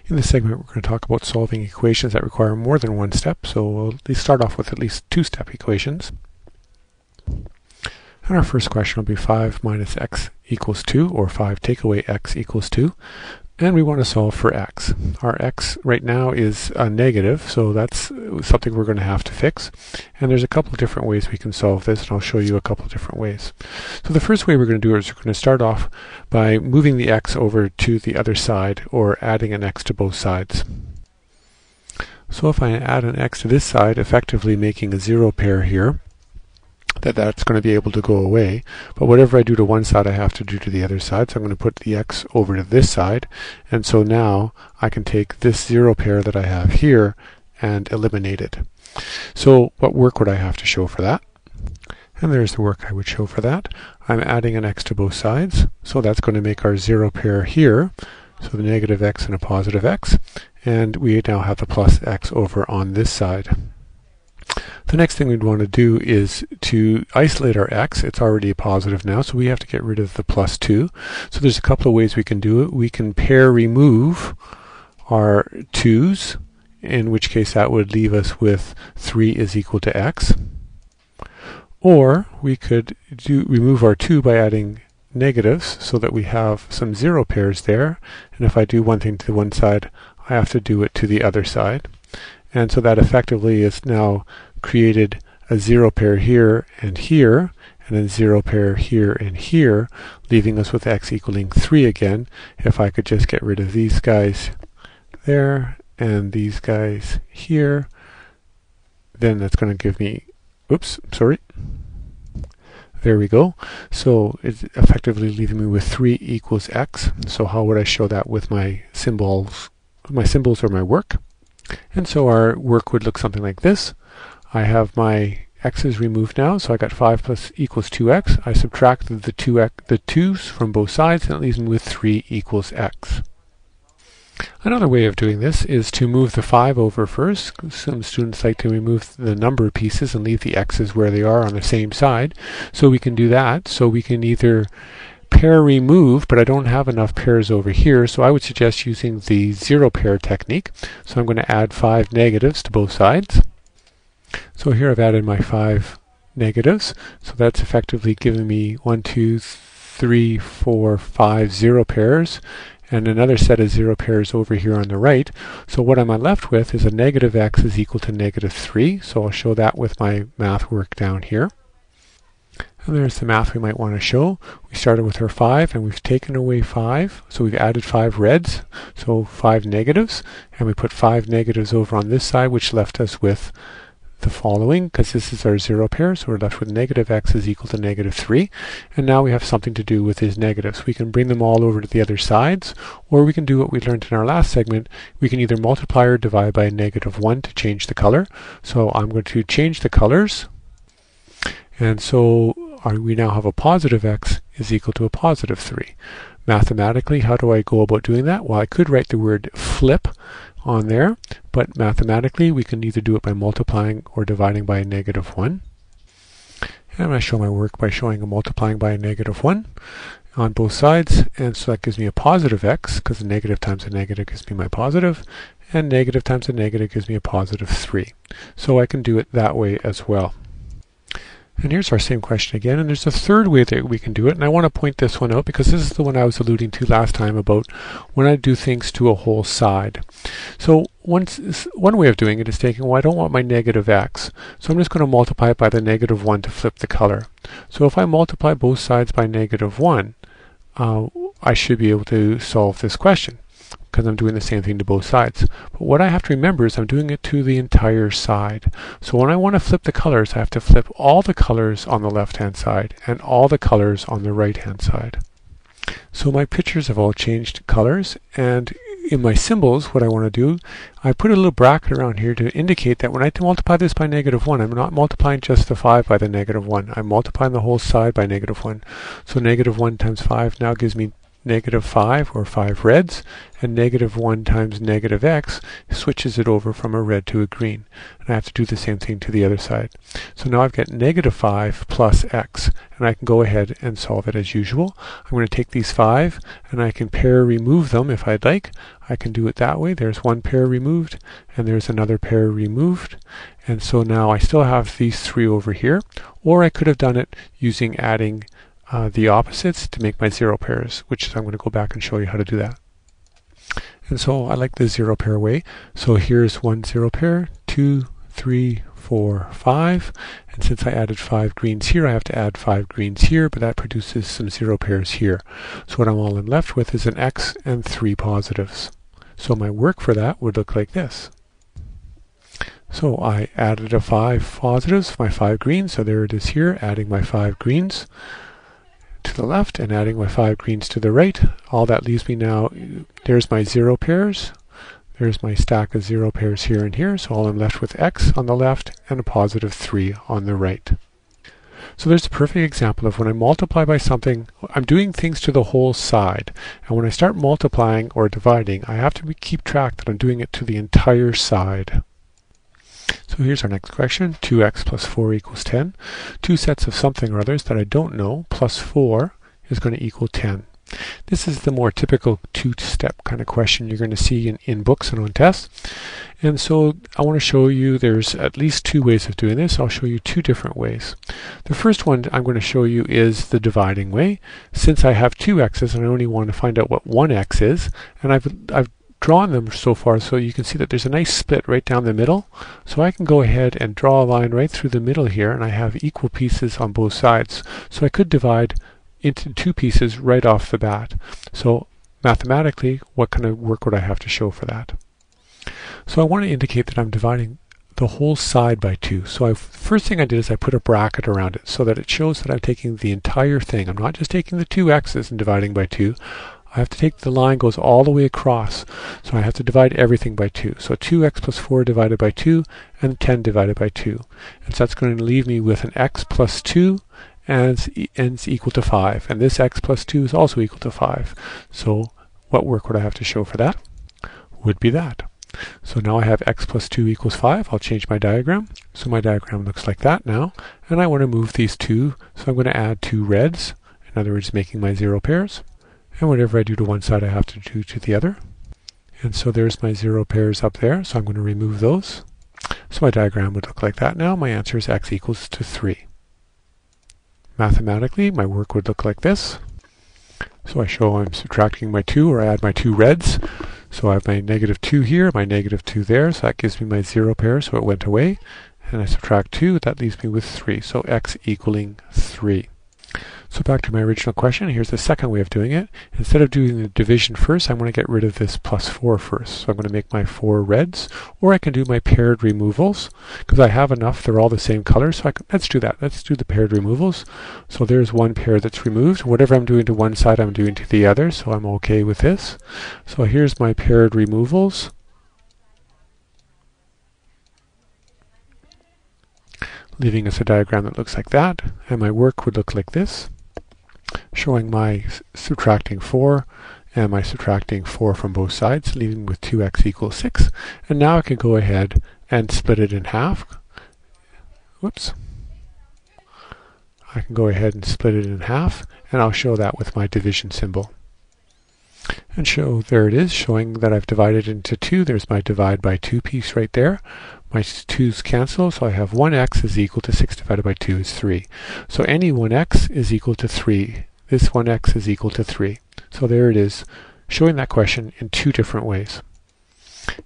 In this segment, we're going to talk about solving equations that require more than one step, so we'll start off with at least two-step equations. And our first question will be 5 minus x equals 2, or 5 take away x equals 2. And we want to solve for x. Our x right now is a negative, so that's something we're going to have to fix. And there's a couple of different ways we can solve this, and I'll show you a couple of different ways. So the first way we're going to do it is we're going to start off by moving the x over to the other side, or adding an x to both sides. So if I add an x to this side, effectively making a zero pair here, that's going to be able to go away. But whatever I do to one side, I have to do to the other side. So I'm going to put the x over to this side. And so now I can take this zero pair that I have here and eliminate it. So what work would I have to show for that? And there's the work I would show for that. I'm adding an x to both sides. So that's going to make our zero pair here. So the negative x and a positive x. And we now have the plus x over on this side. The next thing we'd want to do is to isolate our x. It's already a positive now, so we have to get rid of the plus 2. So there's a couple of ways we can do it. We can pair remove our 2's, in which case that would leave us with 3 is equal to x. Or we could remove our 2 by adding negatives so that we have some zero pairs there. And if I do one thing to one side, I have to do it to the other side. And so that effectively is now created a zero pair here, and then zero pair here and here, leaving us with x equaling 3 again. If I could just get rid of these guys there and these guys here, then that's going to give me, there we go. So it's effectively leaving me with 3 equals x. So how would I show that with my symbols or my work? And so our work would look something like this. I have my x's removed now, so I got 5 plus equals 2x. I subtracted the 2's from both sides, and it leaves me with 3 equals x. Another way of doing this is to move the 5 over first. Some students like to remove the number pieces and leave the x's where they are on the same side. So we can do that. So we can either pair remove, but I don't have enough pairs over here, so I would suggest using the zero pair technique. So I'm going to add 5 negatives to both sides. So here I've added my 5 negatives, so that's effectively giving me 1, 2, 3, 4, 5 zero pairs, and another set of zero pairs over here on the right. So what am I left with is a negative x is equal to negative 3, so I'll show that with my math work down here. And there's the math we might want to show. We started with our 5, and we've taken away 5. So we've added 5 reds, so 5 negatives. And we put 5 negatives over on this side, which left us with the following, because this is our zero pair. So we're left with negative x is equal to negative 3. And now we have something to do with these negatives. We can bring them all over to the other sides, or we can do what we learned in our last segment. We can either multiply or divide by negative 1 to change the color. So I'm going to change the colors. And so we now have a positive x is equal to a positive 3. Mathematically, how do I go about doing that? Well, I could write the word flip on there, but mathematically we can either do it by multiplying or dividing by a negative 1. And I'm going to show my work by showing a multiplying by a negative 1 on both sides, and so that gives me a positive x, because a negative times a negative gives me my positive, and negative times a negative gives me a positive 3. So I can do it that way as well. And here's our same question again, and there's a third way that we can do it, and I want to point this one out because this is the one I was alluding to last time about when I do things to a whole side. So one way of doing it is taking, well, I don't want my negative x, so I'm just going to multiply it by the negative 1 to flip the color. So if I multiply both sides by negative 1, I should be able to solve this question, because I'm doing the same thing to both sides. But what I have to remember is I'm doing it to the entire side. So when I want to flip the colors, I have to flip all the colors on the left-hand side and all the colors on the right-hand side. So my pictures have all changed colors, and in my symbols, what I want to do, I put a little bracket around here to indicate that when I multiply this by negative 1, I'm not multiplying just the 5 by the negative 1. I'm multiplying the whole side by negative 1. So negative 1 times 5 now gives me negative 5 or 5 reds, and negative 1 times negative x switches it over from a red to a green. And I have to do the same thing to the other side. So now I've got negative 5 plus x, and I can go ahead and solve it as usual. I'm going to take these 5 and I can pair remove them if I'd like. I can do it that way. There's one pair removed and there's another pair removed. And so now I still have these 3 over here, or I could have done it using adding the opposites to make my 0 pairs, which is I'm going to go back and show you how to do that. And so I like the 0 pair way. So here's one 0 pair, 2, 3, 4, 5. And since I added 5 greens here, I have to add 5 greens here, but that produces some 0 pairs here. So what I'm all I'm left with is an x and 3 positives. So my work for that would look like this. So I added a 5 positives, my 5 greens, so there it is here, adding my 5 greens to the left and adding my 5 greens to the right. All that leaves me now, there's my 0 pairs. There's my stack of 0 pairs here and here, so all I'm left with x on the left and a positive 3 on the right. So there's a perfect example of when I multiply by something, I'm doing things to the whole side. And when I start multiplying or dividing, I have to keep track that I'm doing it to the entire side. So here's our next question. 2x plus 4 equals 10. Two sets of something or others that I don't know plus 4 is going to equal 10. This is the more typical two-step kind of question you're going to see in books and on tests. And so I want to show you there's at least 2 ways of doing this. I'll show you 2 different ways. The first one I'm going to show you is the dividing way. Since I have 2 x's and I only want to find out what 1 x is, and I've drawn them so far so you can see that there's a nice split right down the middle. So I can go ahead and draw a line right through the middle here, and I have equal pieces on both sides. So I could divide into 2 pieces right off the bat. So mathematically, what kind of work would I have to show for that? So I want to indicate that I'm dividing the whole side by 2. So first thing I did is I put a bracket around it so that it shows that I'm taking the entire thing. I'm not just taking the 2 x's and dividing by 2. I have to take the line goes all the way across, so I have to divide everything by 2. So 2x plus 4 divided by 2 and 10 divided by 2. And so that's going to leave me with an x plus 2 and it's equal to 5. And this x plus 2 is also equal to 5. So what work would I have to show for that? Would be that. So now I have x plus 2 equals 5. I'll change my diagram. So my diagram looks like that now. And I want to move these 2, so I'm going to add 2 reds. In other words, making my 0 pairs. And whatever I do to one side, I have to do to the other. And so there's my 0 pairs up there, so I'm going to remove those. So my diagram would look like that now. My answer is x equals to 3. Mathematically, my work would look like this. So I show I'm subtracting my 2, or I add my 2 reds. So I have my negative 2 here, my negative 2 there, so that gives me my 0 pair, so it went away. And I subtract 2, that leaves me with 3, so x equaling 3. So back to my original question, here's the second way of doing it. Instead of doing the division first, I'm going to get rid of this plus 4 first. So I'm going to make my 4 reds, or I can do my paired removals, because I have enough, they're all the same color, so let's do that. Let's do the paired removals. So there's one pair that's removed. Whatever I'm doing to one side, I'm doing to the other, so I'm okay with this. So here's my paired removals. Leaving us a diagram that looks like that, and my work would look like this, showing my subtracting 4 and my subtracting 4 from both sides, leaving with 2x equals 6. And now I can go ahead and split it in half. Whoops. I can go ahead and split it in half, and I'll show that with my division symbol. And show, there it is, showing that I've divided into 2. There's my divide by 2 piece right there. My 2's cancel, so I have 1x is equal to 6 divided by 2 is 3. So any 1x is equal to 3. This 1x is equal to 3. So there it is, showing that question in 2 different ways.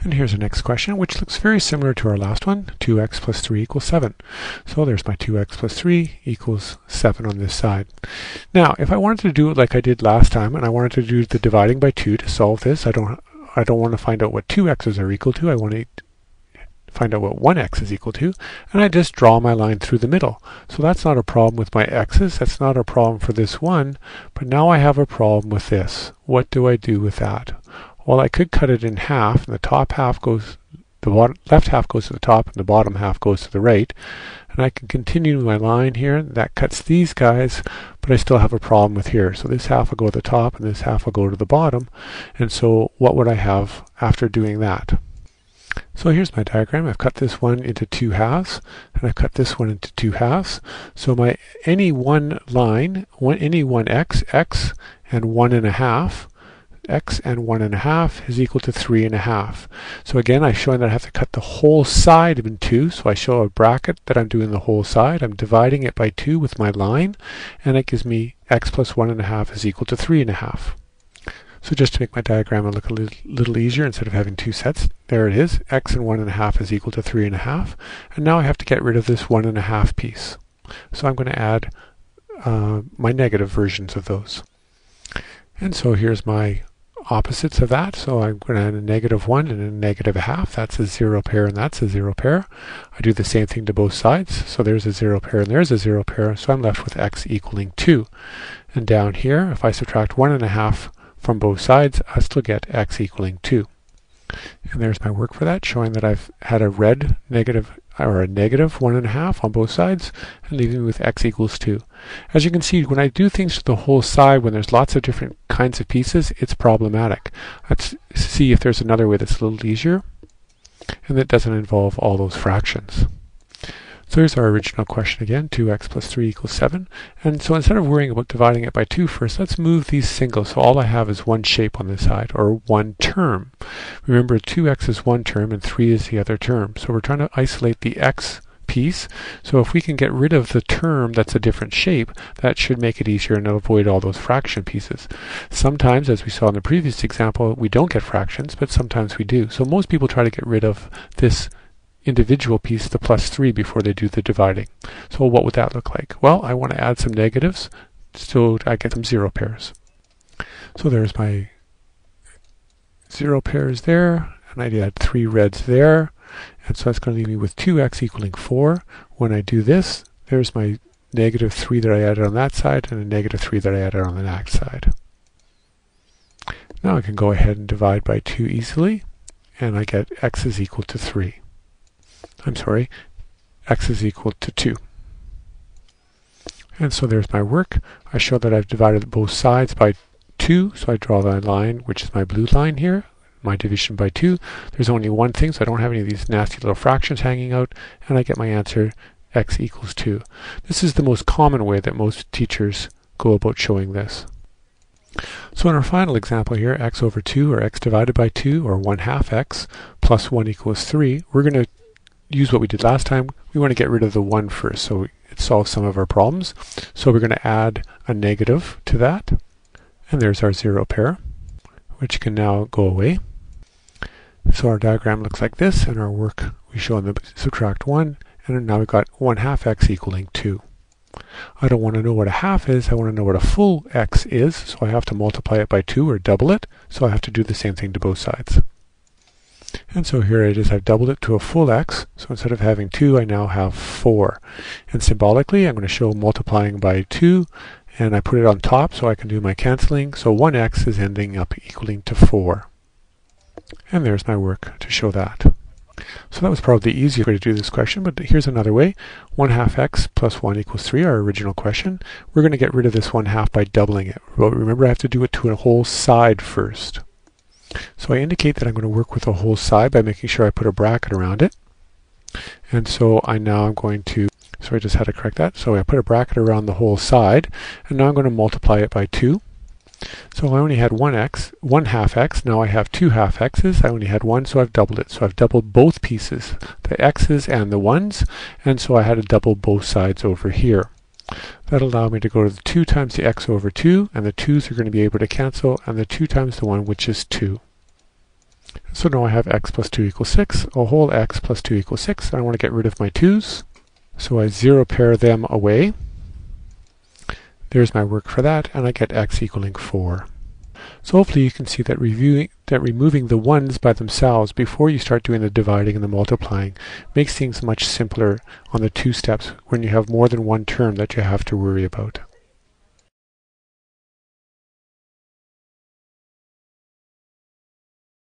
And here's the next question, which looks very similar to our last one. 2x plus 3 equals 7. So there's my 2x plus 3 equals 7 on this side. Now, if I wanted to do it like I did last time, and I wanted to do the dividing by 2 to solve this, I don't want to find out what 2 x's are equal to. I want to find out what 1x is equal to, and I just draw my line through the middle. So that's not a problem with my x's, that's not a problem for this one, but now I have a problem with this. What do I do with that? Well, I could cut it in half, and the top half goes, the left half goes to the top, and the bottom half goes to the right. And I can continue my line here, that cuts these guys, but I still have a problem with here. So this half will go to the top and this half will go to the bottom. And so what would I have after doing that? So here's my diagram. I've cut this one into 2 halves, and I've cut this one into 2 halves. So my any one line, any one x and 1.5, x and 1.5 is equal to 3.5. So again, I'm showing that I have to cut the whole side in 2. So I show a bracket that I'm doing the whole side. I'm dividing it by 2 with my line, and it gives me x plus 1.5 is equal to 3.5. So just to make my diagram look a little easier, instead of having 2 sets, there it is. X and 1.5 is equal to 3.5. And now I have to get rid of this 1.5 piece. So I'm going to add my negative versions of those. And so here's my opposites of that. So I'm going to add a -1 and a -0.5. That's a 0 pair and that's a 0 pair. I do the same thing to both sides. So there's a 0 pair and there's a 0 pair. So I'm left with x equaling 2. And down here, if I subtract 1.5 from both sides, I still get x equaling 2. And there's my work for that, showing that I've had a red negative or a -1.5 on both sides and leaving me with x equals 2. As you can see, when I do things to the whole side, when there's lots of different kinds of pieces, it's problematic. Let's see if there's another way that's a little easier and that doesn't involve all those fractions. So here's our original question again, 2x plus 3 equals 7. And so instead of worrying about dividing it by 2 first, let's move these singles. So all I have is one shape on this side, or one term. Remember, 2x is one term and 3 is the other term. So we're trying to isolate the x piece. So if we can get rid of the term that's a different shape, that should make it easier and avoid all those fraction pieces. Sometimes, as we saw in the previous example, we don't get fractions, but sometimes we do. So most people try to get rid of this individual piece, the plus 3, before they do the dividing. So what would that look like? Well, I want to add some negatives so I get some 0 pairs. So there's my 0 pairs there, and I add 3 reds there, and so that's going to leave me with 2x equaling 4. When I do this, there's my -3 that I added on that side and a -3 that I added on the next side. Now I can go ahead and divide by 2 easily, and I get x is equal to 3. I'm sorry, x is equal to 2. And so there's my work. I show that I've divided both sides by 2, so I draw that line, which is my blue line here, my division by 2. There's only one thing, so I don't have any of these nasty little fractions hanging out, and I get my answer, x equals 2. This is the most common way that most teachers go about showing this. So in our final example here, x over 2, or x divided by 2, or 1/2 x, plus 1 equals 3, we're going to use what we did last time. We want to get rid of the 1 first, so it solves some of our problems. So we're going to add a negative to that, and there's our 0 pair, which can now go away. So our diagram looks like this, and our work we show in the subtract 1, and now we've got 1/2 x equaling 2. I don't want to know what a half is, I want to know what a full x is, so I have to multiply it by 2 or double it, so I have to do the same thing to both sides. And so here it is, I've doubled it to a full x, so instead of having 2, I now have 4. And symbolically, I'm going to show multiplying by 2, and I put it on top so I can do my canceling, so 1x is ending up equaling to 4. And there's my work to show that. So that was probably the easier way to do this question, but here's another way. 1/2 x plus 1 equals 3, our original question. We're going to get rid of this 1/2 by doubling it. But remember, I have to do it to a whole side first. So I indicate that I'm going to work with the whole side by making sure I put a bracket around it. And so I'm going to, sorry, I just had to correct that. So I put a bracket around the whole side, and now I'm going to multiply it by 2. So I only had 1/2 x, now I have 2/2 x's. I only had 1, so I've doubled it. So I've doubled both pieces, the x's and the 1's, and so I had to double both sides over here. That'll allow me to go to the 2 times the x over 2, and the 2's are going to be able to cancel, and the 2 times the 1, which is 2. So now I have x plus 2 equals 6, a whole x plus 2 equals 6. I want to get rid of my 2's, so I 0 pair them away. There's my work for that, and I get x equaling 4. So hopefully you can see that removing the 1's by themselves before you start doing the dividing and the multiplying makes things much simpler on the 2 steps when you have more than one term that you have to worry about.